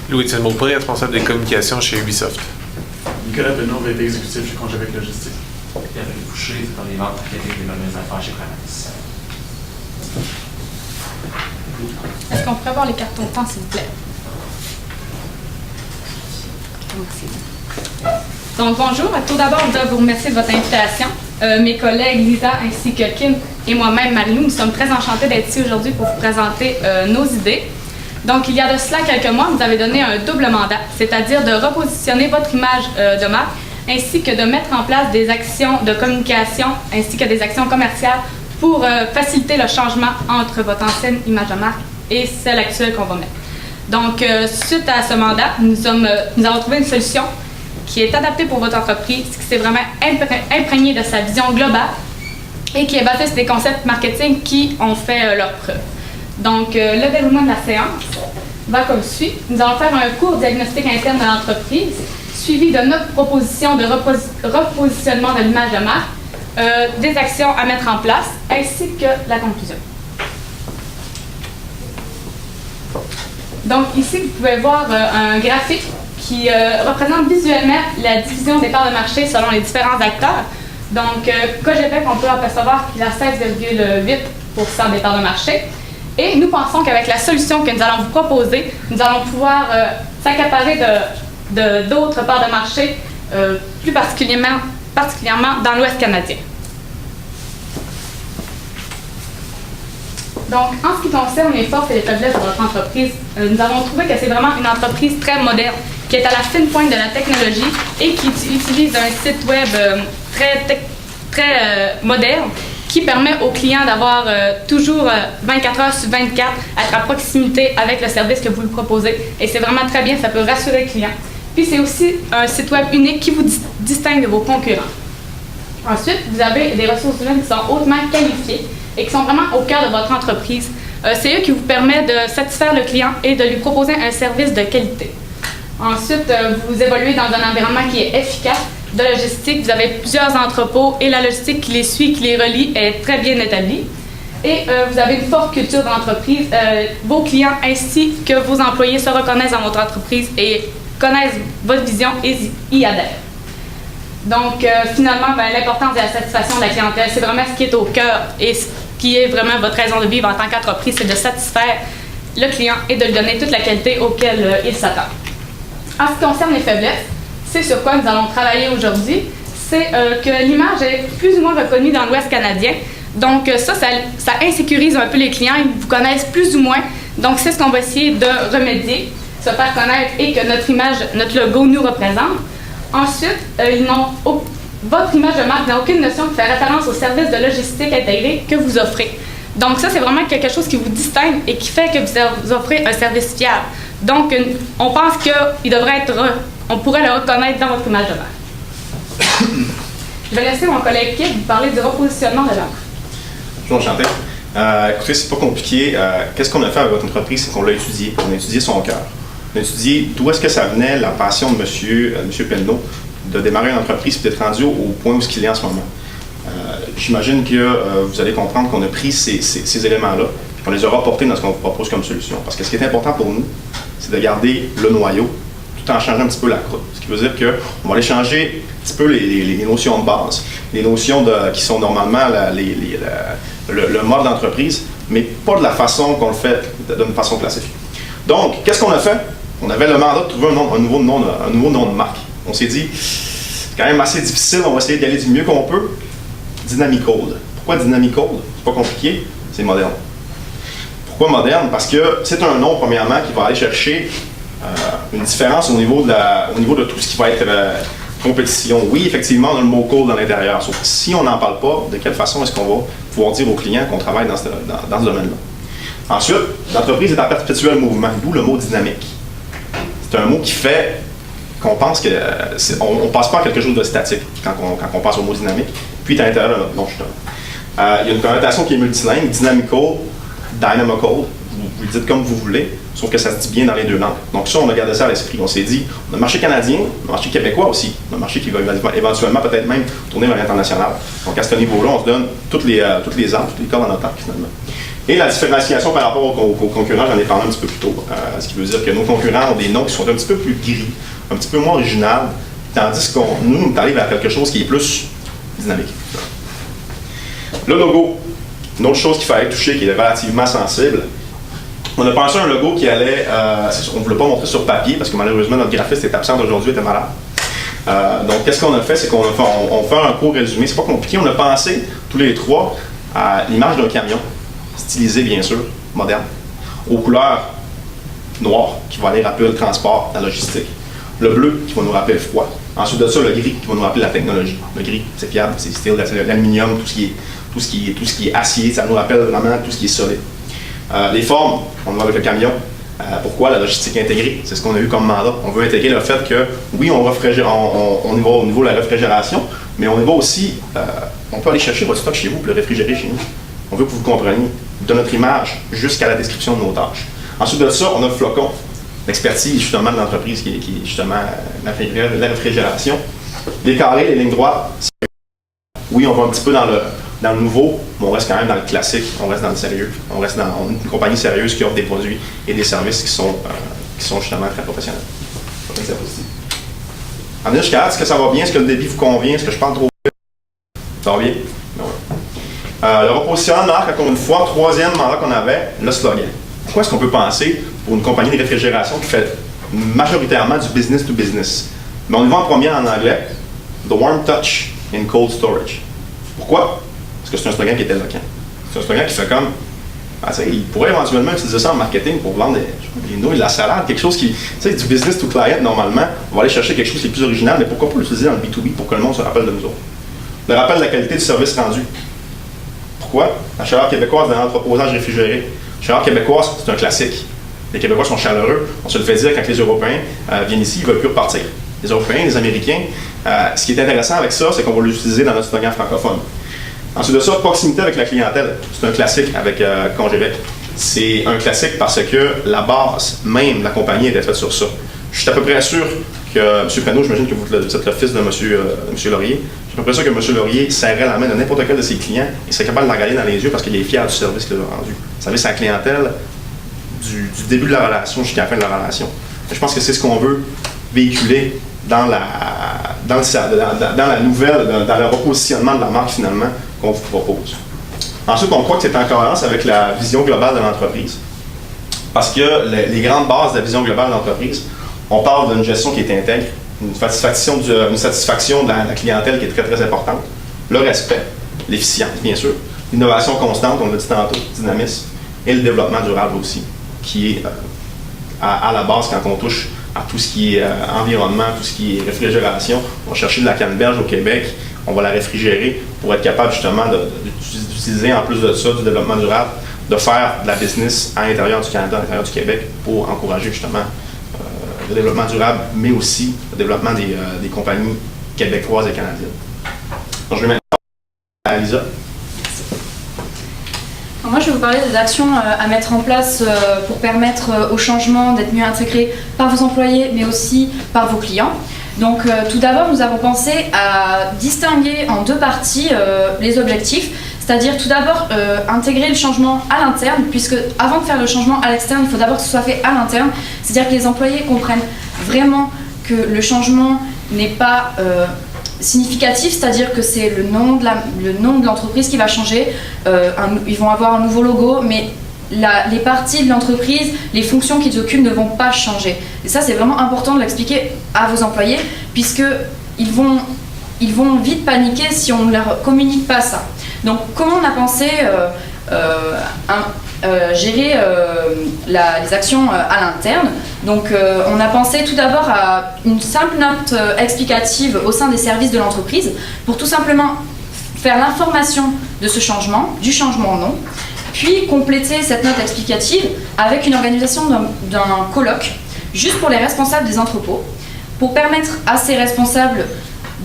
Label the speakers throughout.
Speaker 1: Louis-Étienne Beaupré, responsable des communications chez Ubisoft.
Speaker 2: Nicolas Benoît, VP exécutif chez Congébec Logistique.
Speaker 3: Pierre-Luc Boucher, c'est dans les ventes marketing des bonnes affaires chez Pramatis.
Speaker 4: Est-ce qu'on pourrait avoir les cartons de temps, s'il vous plaît? Merci. Donc, bonjour. Tout d'abord, je dois vous remercier de votre invitation. Mes collègues Lisa ainsi que Kim et moi-même, Marie-Lou, nous sommes très enchantés d'être ici aujourd'hui pour vous présenter nos idées. Donc, il y a de cela quelques mois, vous avez donné un double mandat, c'est-à-dire de repositionner votre image de marque ainsi que de mettre en place des actions de communication ainsi que des actions commerciales pour faciliter le changement entre votre ancienne image de marque et celle actuelle qu'on va mettre. Donc, suite à ce mandat, nous avons trouvé une solution qui est adaptée pour votre entreprise, qui s'est vraiment imprégnée de sa vision globale et qui est basée sur des concepts marketing qui ont fait leur preuve. Donc, le déroulement de la séance va comme suit. Nous allons faire un court diagnostic interne de l'entreprise, suivi de notre proposition de repositionnement de l'image de marque, des actions à mettre en place, ainsi que la conclusion. Donc, ici, vous pouvez voir un graphique qui représente visuellement la division des parts de marché selon les différents acteurs. Donc, Cogépec, on peut apercevoir qu'il a 16,8% des parts de marché. Et nous pensons qu'avec la solution que nous allons vous proposer, nous allons pouvoir s'accaparer d'autres parts de marché, plus particulièrement dans l'Ouest canadien. Donc, en ce qui concerne les forces et les faiblesses de votre entreprise, nous avons trouvé que c'est vraiment une entreprise très moderne, qui est à la fine pointe de la technologie et qui utilise un site web très moderne, qui permet aux clients d'avoir toujours 24 heures sur 24, être à proximité avec le service que vous lui proposez. Et c'est vraiment très bien, ça peut rassurer le client. Puis c'est aussi un site web unique qui vous distingue de vos concurrents. Ensuite, vous avez des ressources humaines qui sont hautement qualifiées et qui sont vraiment au cœur de votre entreprise. C'est eux qui vous permettent de satisfaire le client et de lui proposer un service de qualité. Ensuite, vous évoluez dans un environnement qui est efficace, de logistique, vous avez plusieurs entrepôts et la logistique qui les suit, qui les relie est très bien établie. Et vous avez une forte culture d'entreprise. Vos clients ainsi que vos employés se reconnaissent dans votre entreprise et connaissent votre vision et y adhèrent. Donc, finalement, l'importance de la satisfaction de la clientèle, c'est vraiment ce qui est au cœur et ce qui est vraiment votre raison de vivre en tant qu'entreprise, c'est de satisfaire le client et de lui donner toute la qualité auquel il s'attend. En ce qui concerne les faiblesses, c'est sur quoi nous allons travailler aujourd'hui, c'est que l'image est plus ou moins reconnue dans l'Ouest canadien. Donc ça insécurise un peu les clients, ils vous connaissent plus ou moins. Donc c'est ce qu'on va essayer de remédier, se faire connaître et que notre image, notre logo nous représente. Ensuite, votre image de marque n'a aucune notion qui fait référence au service de logistique intégré que vous offrez. Donc ça, c'est vraiment quelque chose qui vous distingue et qui fait que vous offrez un service fiable. Donc, on pense on pourrait le reconnaître dans votre image de marque. Je vais laisser mon collègue Kip vous parler du repositionnement de l'offre.
Speaker 5: Bonjour, enchanté. Écoutez, c'est pas compliqué. Qu'est-ce qu'on a fait avec votre entreprise? C'est qu'on l'a étudié. On a étudié son cœur. On a étudié d'où est-ce que ça venait, la passion de monsieur Penneau, de démarrer une entreprise et d'être rendu au point où il est en ce moment. J'imagine que vous allez comprendre qu'on a pris ces éléments-là et qu'on les a rapportés dans ce qu'on vous propose comme solution. Parce que ce qui est important pour nous, c'est de garder le noyau tout en changeant un petit peu la croûte. Ce qui veut dire qu'on va aller changer un petit peu les notions de base, les notions qui sont normalement le mode d'entreprise, mais pas de la façon qu'on le fait d'une façon classique. Donc, qu'est-ce qu'on a fait? On avait le mandat de trouver un nouveau nom de marque. On s'est dit, c'est quand même assez difficile, on va essayer d'y aller du mieux qu'on peut. Dynamicode. Pourquoi Dynamicode? C'est pas compliqué, c'est moderne. Pourquoi moderne? Parce que c'est un nom, premièrement, qui va aller chercher une différence au niveau de tout ce qui va être compétition. Oui, effectivement, on a le mot code à l'intérieur. Sauf que si on n'en parle pas, de quelle façon est-ce qu'on va pouvoir dire aux clients qu'on travaille dans ce domaine-là? Ensuite, l'entreprise est en perpétuel mouvement, d'où le mot dynamique. C'est un mot qui fait qu'on pense que on passe pas à quelque chose de statique quand on passe au mot dynamique. Puis à l'intérieur de notre nom, justement. Il y a une connotation qui est multilingue, dynamical, dynamical, vous le dites comme vous voulez, sauf que ça se dit bien dans les deux langues. Donc ça, on a gardé ça à l'esprit. On s'est dit, on a le marché canadien, on a le marché québécois aussi, on a un marché qui va éventuellement peut-être même tourner vers l'international. Donc à ce niveau-là, on se donne toutes les armes, toutes les cordes en attaque finalement. Et la différenciation par rapport aux concurrents, j'en ai parlé un petit peu plus tôt. Ce qui veut dire que nos concurrents ont des noms qui sont un petit peu plus gris, un petit peu moins original, tandis que nous, on arrive à quelque chose qui est plus dynamique. Le logo, une autre chose qu'il fallait toucher, qui est relativement sensible. On a pensé à un logo qui allait, on ne voulait pas montrer sur papier parce que malheureusement notre graphiste est absent aujourd'hui, était malade. Donc qu'est-ce qu'on a fait, c'est qu'on fait un court résumé, c'est pas compliqué, on a pensé tous les trois à l'image d'un camion, stylisé bien sûr, moderne, aux couleurs noires qui vont aller rappeler le transport, la logistique, le bleu qui va nous rappeler le froid, ensuite de ça le gris qui va nous rappeler la technologie. Le gris c'est fiable, c'est style, l'aluminium, tout ce qui est acier, ça nous rappelle vraiment tout ce qui est solide. Les formes, on va avec le camion. Pourquoi la logistique intégrée? C'est ce qu'on a eu comme mandat. On veut intégrer le fait que, oui, on y va au niveau de la réfrigération, mais on y va aussi, on peut aller chercher votre stock chez vous et le réfrigérer chez nous. On veut que vous compreniez de notre image jusqu'à la description de nos tâches. Ensuite de ça, on a le flocon, l'expertise justement de l'entreprise qui est justement la réfrigération. Les carrés, les lignes droites, oui, on va un petit peu dans le nouveau, mais on reste quand même dans le classique, on reste dans le sérieux. On reste dans une compagnie sérieuse qui offre des produits et des services qui sont justement très professionnels. Amenez jusqu'à là, est-ce que ça va bien? Est-ce que le débit vous convient? Est-ce que je parle trop vite? Ça va bien? Le repositionnement de marque, encore une fois, troisième mandat qu'on avait, le slogan. Pourquoi est-ce qu'on peut penser pour une compagnie de réfrigération qui fait majoritairement du business to business? Mais on y va en premier en anglais, The Warm Touch in Cold Storage. Pourquoi? Parce que c'est un slogan qui est éloquent. C'est un slogan qui fait comme... il pourrait éventuellement utiliser ça en marketing pour vendre des nouilles, de la salade, quelque chose qui... Tu sais, du business to client, normalement, on va aller chercher quelque chose qui est plus original, mais pourquoi pas l'utiliser dans le B2B pour que le monde se rappelle de nous autres? Le rappel de la qualité du service rendu. Pourquoi? La chaleur québécoise dans l'entreposage réfrigéré. La chaleur québécoise, c'est un classique. Les Québécois sont chaleureux. On se le fait dire quand les Européens viennent ici, ils ne veulent plus repartir. Les Européens, les Américains, ce qui est intéressant avec ça, c'est qu'on va l'utiliser dans notre slogan francophone. Ensuite de ça, proximité avec la clientèle. C'est un classique avec Congébec. C'est un classique parce que la base même de la compagnie était faite sur ça. Je suis à peu près sûr que M. Penneau, j'imagine que vous êtes le fils de M. Laurier, je suis à peu près sûr que M. Laurier serrait la main de n'importe quel de ses clients et serait capable de la regarder dans les yeux parce qu'il est fier du service qu'il a rendu. Vous savez, sa clientèle, du début de la relation jusqu'à la fin de la relation. Et je pense que c'est ce qu'on veut véhiculer dans la nouvelle, dans le repositionnement de la marque finalement qu'on vous propose. Ensuite, on croit que c'est en cohérence avec la vision globale de l'entreprise. Parce que les grandes bases de la vision globale de l'entreprise, on parle d'une gestion qui est intègre, une satisfaction de la clientèle qui est très très importante, le respect, l'efficience bien sûr, l'innovation constante, on l'a dit tantôt, dynamisme, et le développement durable aussi, qui est à la base quand on touche à tout ce qui est environnement, tout ce qui est réfrigération. On va chercher de la canneberge au Québec, on va la réfrigérer pour être capable justement d'utiliser en plus de ça du développement durable, de faire de la business à l'intérieur du Canada, à l'intérieur du Québec pour encourager justement le développement durable, mais aussi le développement des compagnies québécoises et canadiennes. Donc je vais maintenant à Lisa.
Speaker 6: Moi, je vais vous parler des actions à mettre en place pour permettre au changement d'être mieux intégré par vos employés, mais aussi par vos clients. Donc, tout d'abord, nous avons pensé à distinguer en deux parties les objectifs, c'est-à-dire tout d'abord intégrer le changement à l'interne, puisque avant de faire le changement à l'externe, il faut d'abord que ce soit fait à l'interne, c'est-à-dire que les employés comprennent vraiment que le changement n'est pas significatif, c'est-à-dire que c'est le nom de l'entreprise qui va changer, ils vont avoir un nouveau logo, mais les parties de l'entreprise, les fonctions qu'ils occupent ne vont pas changer. Et ça, c'est vraiment important de l'expliquer à vos employés, puisqu'ils vont vite paniquer si on ne leur communique pas ça. Donc, comment on a pensé gérer les actions à l'interne? Donc, on a pensé tout d'abord à une simple note explicative au sein des services de l'entreprise pour tout simplement faire l'information de ce changement, du changement en nom, puis compléter cette note explicative avec une organisation d'un colloque juste pour les responsables des entrepôts pour permettre à ces responsables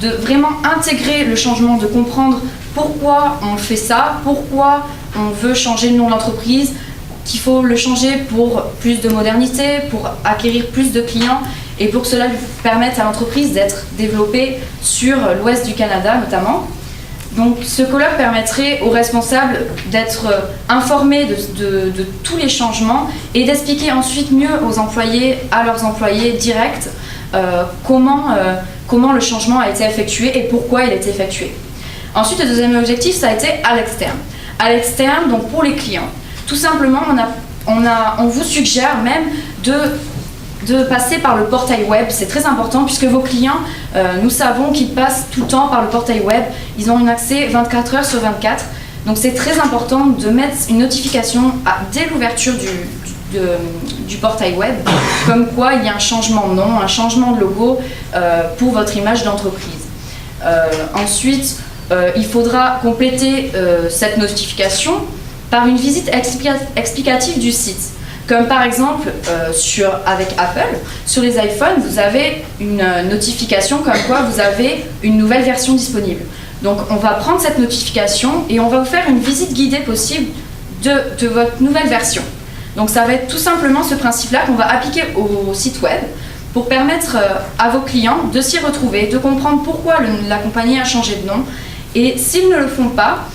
Speaker 6: de vraiment intégrer le changement, de comprendre pourquoi on fait ça, pourquoi on veut changer le nom de l'entreprise, qu'il faut le changer pour plus de modernité, pour acquérir plus de clients et pour que cela lui permette à l'entreprise d'être développée sur l'ouest du Canada notamment. Donc ce colloque permettrait aux responsables d'être informés de tous les changements et d'expliquer ensuite mieux aux employés, à leurs employés directs, comment le changement a été effectué et pourquoi il a été effectué. Ensuite, le deuxième objectif, ça a été à l'externe. À l'externe, donc pour les clients. Tout simplement, on vous suggère même de passer par le portail web. C'est très important puisque vos clients, nous savons qu'ils passent tout le temps par le portail web. Ils ont un accès 24 heures sur 24. Donc c'est très important de mettre une notification dès l'ouverture du portail web, comme quoi il y a un changement de nom, un changement de logo pour votre image d'entreprise. Ensuite, il faudra compléter cette notification par une visite explicative du site. Comme par exemple, avec Apple, sur les iPhones, vous avez une notification comme quoi vous avez une nouvelle version disponible. Donc on va prendre cette notification et on va vous faire une visite guidée possible de votre nouvelle version. Donc ça va être tout simplement ce principe-là qu'on va appliquer au site web pour permettre à vos clients de s'y retrouver, de comprendre pourquoi la compagnie a changé de nom et s'ils ne le font pas,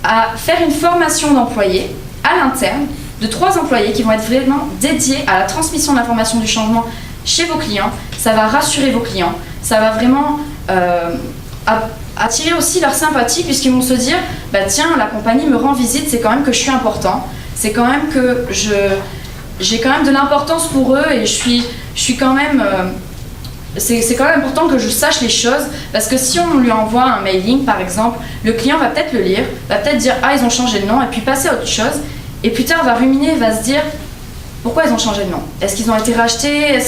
Speaker 6: à faire une formation d'employés à l'interne de 3 employés qui vont être vraiment dédiés à la transmission de l'information du changement chez vos clients. Ça va rassurer vos clients, ça va vraiment attirer aussi leur sympathie puisqu'ils vont se dire bah tiens, la compagnie me rend visite, c'est quand même que je suis important, c'est quand même que j'ai quand même de l'importance pour eux et je suis quand même c'est quand même important que je sache les choses parce que si on lui envoie un mailing par exemple, le client va peut-être le lire, va peut-être dire ah ils ont changé de nom et puis passer à autre chose et plus tard va ruminer, va se dire pourquoi ils ont changé de nom, est-ce qu'ils ont été rachetés,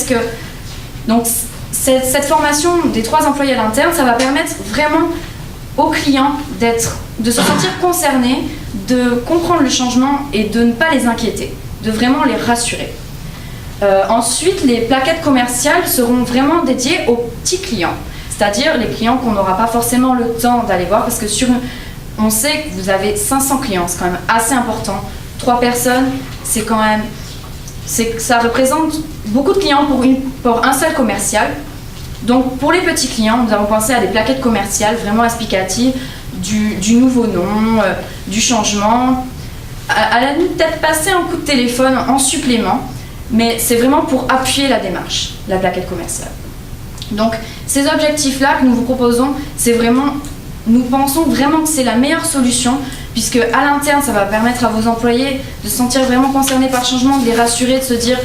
Speaker 6: donc cette formation des 3 employés à l'interne, ça va permettre vraiment aux clients de se sentir concernés, de comprendre le changement et de ne pas les inquiéter, de vraiment les rassurer. Ensuite, les plaquettes commerciales seront vraiment dédiées aux petits clients, c'est-à-dire les clients qu'on n'aura pas forcément le temps d'aller voir parce que on sait que vous avez 500 clients, c'est quand même assez important. 3 personnes, c'est quand même, ça représente beaucoup de clients pour un seul commercial. Donc pour les petits clients, nous avons pensé à des plaquettes commerciales vraiment explicatives du nouveau nom, du changement. À la limite, peut-être passer un coup de téléphone en supplément, mais c'est vraiment pour appuyer la démarche, la plaquette commerciale. Donc ces objectifs-là que nous vous proposons, nous pensons vraiment que c'est la meilleure solution puisque à l'interne, ça va permettre à vos employés de se sentir vraiment concernés par le changement, de les rassurer, de se dire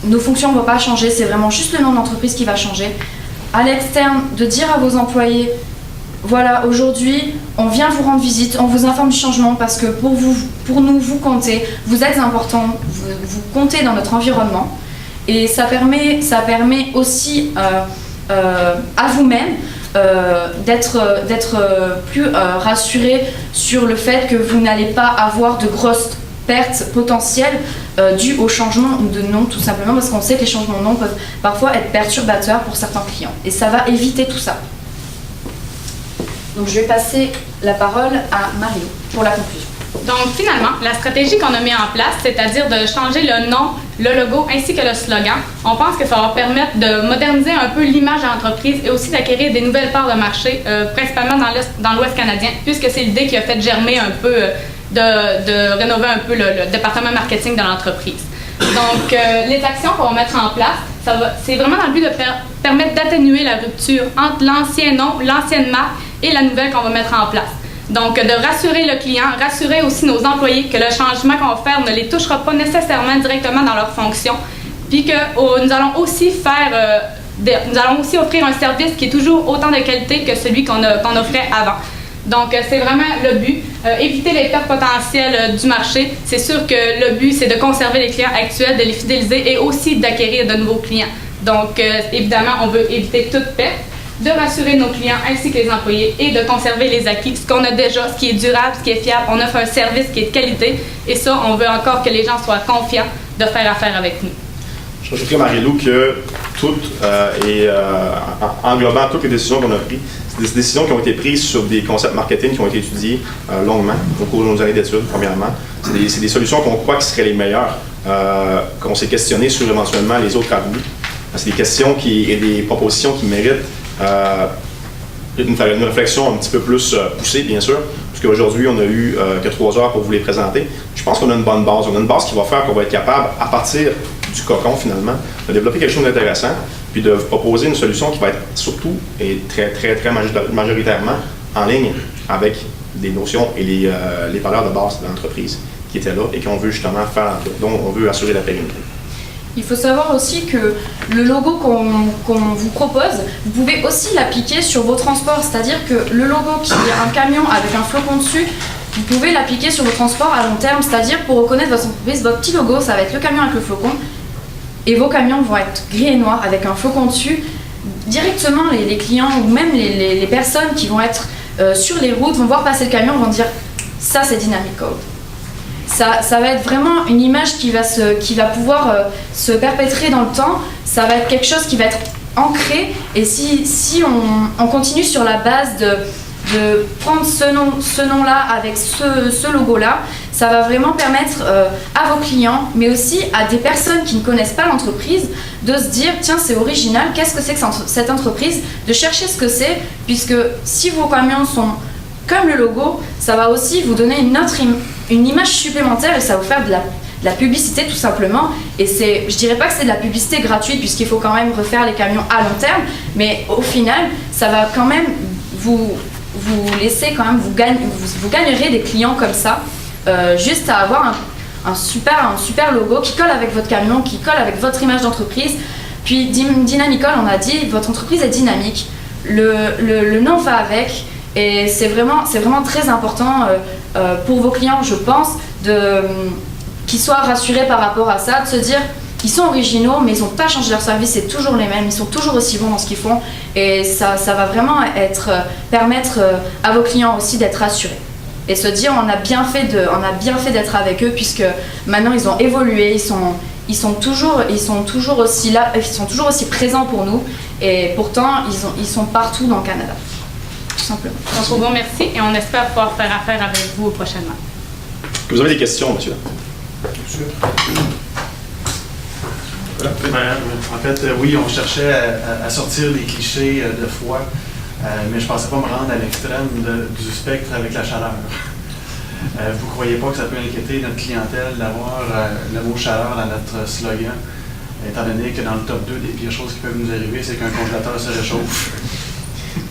Speaker 6: nos fonctions ne vont pas changer, c'est vraiment juste le nom de l'entreprise qui va changer. À l'externe, de dire à vos employés voilà, aujourd'hui, on vient vous rendre visite, on vous informe du changement parce que pour nous, vous comptez, vous êtes important, vous comptez dans notre environnement. Et ça permet aussi à vous-même d'être plus rassuré sur le fait que vous n'allez pas avoir de grosses pertes potentielles dues au changement de nom, tout simplement parce qu'on sait que les changements de nom peuvent parfois être perturbateurs pour certains clients. Et ça va éviter tout ça. Donc je vais passer la parole à Mario pour la conclusion.
Speaker 4: Donc finalement, la stratégie qu'on a mis en place, c'est-à-dire de changer le nom, le logo ainsi que le slogan, on pense que ça va permettre de moderniser un peu l'image de l'entreprise et aussi d'acquérir des nouvelles parts de marché, principalement dans l'Ouest canadien, puisque c'est l'idée qui a fait germer un peu, de rénover un peu le département marketing de l'entreprise. Donc les actions qu'on va mettre en place, c'est vraiment dans le but de permettre d'atténuer la rupture entre l'ancien nom, l'ancienne marque et la nouvelle qu'on va mettre en place. Donc, de rassurer le client, rassurer aussi nos employés que le changement qu'on va faire ne les touchera pas nécessairement directement dans leurs fonctions, puis que nous allons aussi offrir un service qui est toujours autant de qualité que celui qu'on offrait avant. Donc, c'est vraiment le but. Éviter les pertes potentielles du marché. C'est sûr que le but, c'est de conserver les clients actuels, de les fidéliser et aussi d'acquérir de nouveaux clients. Donc, évidemment, on veut éviter toute perte, de rassurer nos clients ainsi que les employés et de conserver les acquis, ce qu'on a déjà, ce qui est durable, ce qui est fiable. On offre un service qui est de qualité et ça, on veut encore que les gens soient confiants de faire affaire avec nous.
Speaker 5: Je rajouterais, Marie-Lou, que englobant toutes les décisions qu'on a prises, c'est des décisions qui ont été prises sur des concepts marketing qui ont été étudiés longuement au cours de nos années d'études, premièrement. C'est des solutions qu'on croit qui seraient les meilleures, qu'on s'est questionné sur éventuellement les autres avenues. C'est des questions et des propositions qui méritent une réflexion un petit peu plus poussée, bien sûr, parce qu'aujourd'hui, on a eu que 3 heures pour vous les présenter. Je pense qu'on a une bonne base. On a une base qui va faire qu'on va être capable, à partir du cocon, finalement, de développer quelque chose d'intéressant, puis de vous proposer une solution qui va être surtout et très, très, très majoritairement en ligne avec des notions et les valeurs de base de l'entreprise qui étaient là et qu'on veut justement faire, dont on veut assurer la pérennité.
Speaker 6: Il faut savoir aussi que le logo qu'on vous propose, vous pouvez aussi l'appliquer sur vos transports. C'est-à-dire que le logo qui est un camion avec un flocon dessus, vous pouvez l'appliquer sur vos transports à long terme. C'est-à-dire pour reconnaître votre entreprise, votre petit logo, ça va être le camion avec le flocon. Et vos camions vont être gris et noirs avec un flocon dessus. Directement, les clients ou même les personnes qui vont être sur les routes vont voir passer le camion, vont dire « ça c'est Dynamic Code ». Ça va être vraiment une image qui va pouvoir se perpétrer dans le temps. Ça va être quelque chose qui va être ancré. Et si on continue sur la base de prendre ce nom-là avec ce logo-là, ça va vraiment permettre à vos clients, mais aussi à des personnes qui ne connaissent pas l'entreprise, de se dire « tiens, c'est original, qu'est-ce que c'est que cette entreprise ?» De chercher ce que c'est, puisque si vos camions sont comme le logo, ça va aussi vous donner une image supplémentaire et ça va vous faire de la publicité tout simplement. Et je dirais pas que c'est de la publicité gratuite puisqu'il faut quand même refaire les camions à long terme, mais au final, ça va quand même vous laisser quand même, vous gagnerez des clients comme ça, juste à avoir un super logo qui colle avec votre camion, qui colle avec votre image d'entreprise. Puis Dynamicol, on a dit, votre entreprise est dynamique, le nom va avec. Et c'est vraiment très important pour vos clients, je pense, qu'ils soient rassurés par rapport à ça, de se dire qu'ils sont originaux, mais ils n'ont pas changé leur service, c'est toujours les mêmes, ils sont toujours aussi bons dans ce qu'ils font. Et ça va vraiment permettre à vos clients aussi d'être rassurés. Et se dire, on a bien fait d'être avec eux, puisque maintenant ils ont évolué, ils sont toujours aussi là, ils sont toujours aussi présents pour nous. Et pourtant, ils sont partout dans le Canada. Simplement.
Speaker 4: Donc, on vous remercie et on espère pouvoir faire affaire avec vous prochainement.
Speaker 5: Vous avez des questions, monsieur?
Speaker 2: Monsieur. En fait, oui, on cherchait à sortir des clichés de foi, mais je ne pensais pas me rendre à l'extrême du spectre avec la chaleur. Vous ne croyez pas que ça peut inquiéter notre clientèle d'avoir le mot chaleur dans notre slogan, étant donné que dans le top 2 des pires choses qui peuvent nous arriver, c'est qu'un congélateur se réchauffe?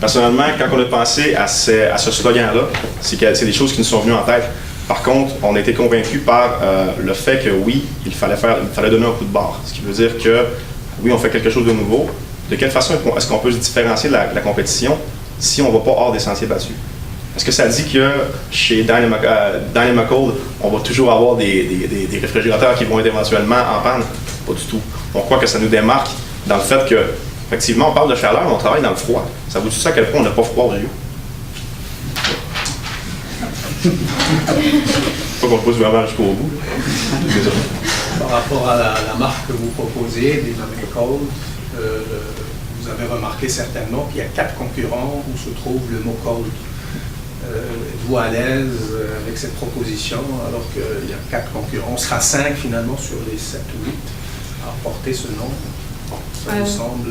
Speaker 5: Personnellement, quand on a pensé à ce slogan-là, c'est des choses qui nous sont venues en tête. Par contre, on a été convaincus par le fait que oui, il fallait donner un coup de barre. Ce qui veut dire que oui, on fait quelque chose de nouveau. De quelle façon est-ce qu'on peut se différencier de la compétition si on ne va pas hors des sentiers battus? Est-ce que ça dit que chez Dynamical, on va toujours avoir des réfrigérateurs qui vont être éventuellement en panne? Pas du tout. On croit que ça nous démarque dans le fait que, effectivement, on parle de chaleur, mais on travaille dans le froid. Ça vous dit ça à quel point on n'a pas froid aux yeux? Pas qu'on le pose vraiment jusqu'au bout. Désolé.
Speaker 7: Par rapport à la marque que vous proposez, Dynamical, vous avez remarqué certainement qu'il y a 4 concurrents où se trouve le mot code. Êtes-vous à l'aise avec cette proposition alors qu'il y a 4 concurrents? On sera 5 finalement sur les 7 ou 8 à porter ce nom. Ça vous semble...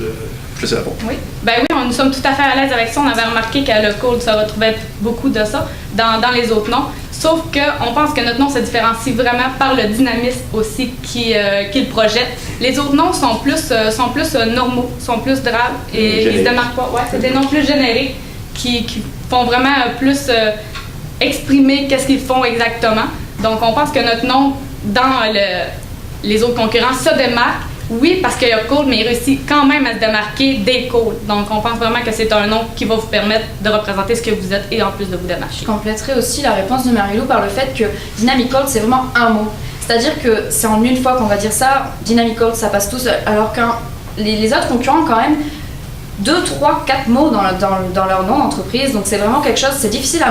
Speaker 5: Je sais pas.
Speaker 4: Oui. Ben oui, nous sommes tout à fait à l'aise avec ça. On avait remarqué que le code se retrouvait beaucoup de ça dans les autres noms. Sauf qu'on pense que notre nom se différencie vraiment par le dynamisme aussi qu'il projette. Les autres noms sont plus normaux, sont plus drables et ils se démarquent pas. Ouais, c'est des noms plus génériques qui font vraiment plus exprimer qu'est-ce qu'ils font exactement. Donc on pense que notre nom dans les autres concurrents se démarque. Oui, parce qu'il y a Code, mais il réussit quand même à se démarquer des codes. Donc, on pense vraiment que c'est un nom qui va vous permettre de représenter ce que vous êtes et en plus de vous démarcher.
Speaker 6: Je compléterai aussi la réponse de Marie-Lou par le fait que Dynamic Code, c'est vraiment un mot. C'est-à-dire que c'est en une fois qu'on va dire ça, Dynamic Code, ça passe tout seul. Alors que les autres concurrents ont quand même 2, 3, 4 mots dans leur nom d'entreprise. Donc, c'est vraiment quelque chose, c'est difficile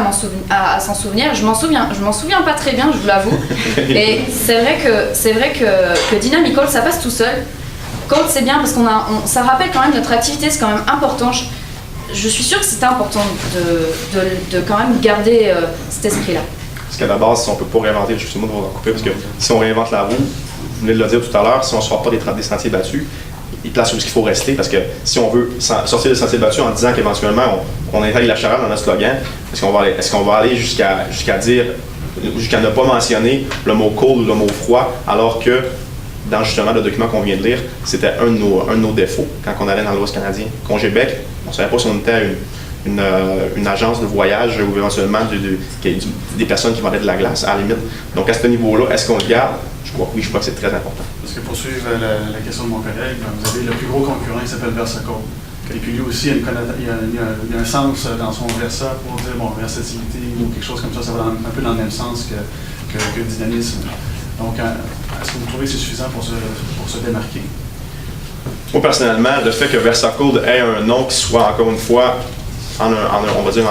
Speaker 6: à s'en souvenir. Je m'en souviens pas très bien, je vous l'avoue. Et c'est vrai que Dynamic Code, ça passe tout seul. Code, c'est bien parce ça rappelle quand même notre activité, c'est quand même important. Je suis sûre que c'est important de quand même garder cet esprit-là.
Speaker 5: Parce qu'à la base, si on ne peut pas réinventer, justement, on va couper, parce que si on réinvente la roue, vous venez de le dire tout à l'heure, si on ne sort pas des sentiers battus, place où il faut rester, parce que si on veut sortir des sentiers battus en disant qu'éventuellement on intègre la chaleur dans notre slogan, est-ce qu'on va aller jusqu'à ne pas mentionner le mot cold ou le mot froid, alors que dans justement le document qu'on vient de lire, c'était un de nos défauts quand on allait dans l'Ouest canadien. Congébec, on ne savait pas si on était une agence de voyage ou éventuellement des personnes qui vendaient de la glace, à la limite. Donc à ce niveau-là, est-ce qu'on le garde? Je crois que oui, je crois que c'est très important.
Speaker 2: Parce que pour suivre la question de mon collègue, vous avez le plus gros concurrent qui s'appelle Versacold. Et puis lui aussi, il y a un sens dans son Versa pour dire, bon, versatilité ou quelque chose comme ça va un peu dans le même sens que dynamisme. Donc, est-ce que vous trouvez que c'est suffisant pour se démarquer?
Speaker 5: Moi, personnellement, le fait que Versacold ait un nom qui soit, encore une fois, on va dire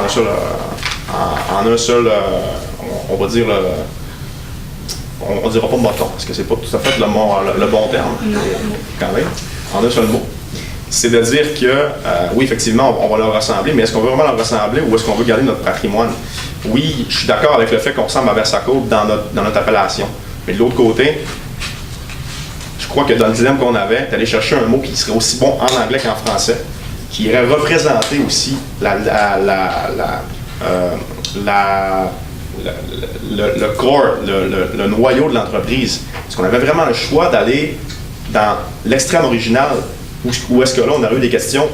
Speaker 5: on va dire on dira pas moton, parce que c'est pas tout à fait le bon terme, quand même, en un seul mot. C'est de dire que, oui, effectivement, on va leur ressembler, mais est-ce qu'on veut vraiment leur ressembler ou est-ce qu'on veut garder notre patrimoine? Oui, je suis d'accord avec le fait qu'on ressemble à Versacold dans notre appellation. Mais de l'autre côté, je crois que dans le dilemme qu'on avait, d'aller chercher un mot qui serait aussi bon en anglais qu'en français, qui irait représenter aussi le core, le noyau de l'entreprise. Parce qu'on avait vraiment le choix d'aller dans l'extrême original, où est-ce que là, on a eu des questions.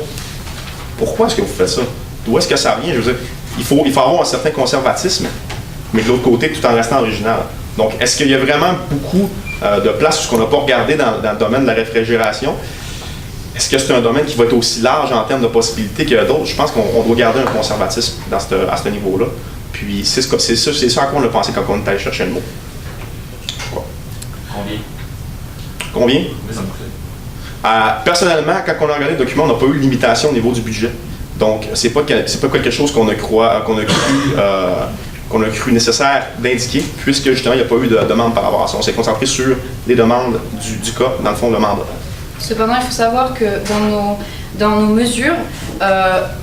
Speaker 5: Pourquoi est-ce que vous faites ça? D'où est-ce que ça vient? Je veux dire, il faut avoir un certain conservatisme, mais de l'autre côté, tout en restant original. Donc, est-ce qu'il y a vraiment beaucoup de place qu'on n'a pas regardé dans le domaine de la réfrigération? Est-ce que c'est un domaine qui va être aussi large en termes de possibilités qu'il y a d'autres? Je pense qu'on doit garder un conservatisme à ce niveau-là. Puis, c'est ça à quoi on a pensé quand on est allé chercher le mot. Quoi? Combien? Personnellement, quand on a regardé le document, on n'a pas eu de limitation au niveau du budget. Donc, c'est pas quelque chose qu'on a cru nécessaire d'indiquer, puisque justement, il n'y a pas eu de demande par rapport à ça. On s'est concentré sur les demandes du cas, dans le fond, le mandat.
Speaker 6: Cependant, il faut savoir que dans nos mesures,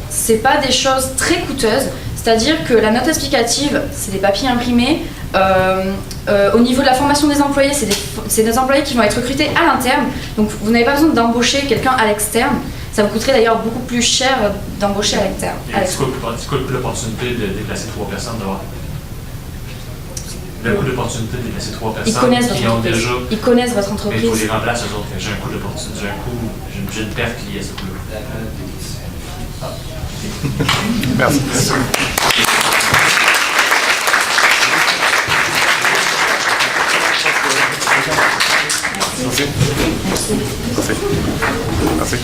Speaker 6: c'est pas des choses très coûteuses. C'est-à-dire que la note explicative, c'est des papiers imprimés. Au niveau de la formation des employés, c'est des employés qui vont être recrutés à l'interne. Donc vous n'avez pas besoin d'embaucher quelqu'un à l'externe. Ça vous coûterait d'ailleurs beaucoup plus cher d'embaucher à l'externe.
Speaker 3: C'est quoi l'opportunité de déplacer 3 personnes dehors? Le coût d'opportunité de déplacer 3 personnes qui ont déjà...
Speaker 6: Ils connaissent votre entreprise.
Speaker 3: Mais il faut les remplacer eux autres. J'ai un coût d'opportunité, j'ai une perte liée à ce coût-là.
Speaker 1: Merci. Merci. Merci. Merci.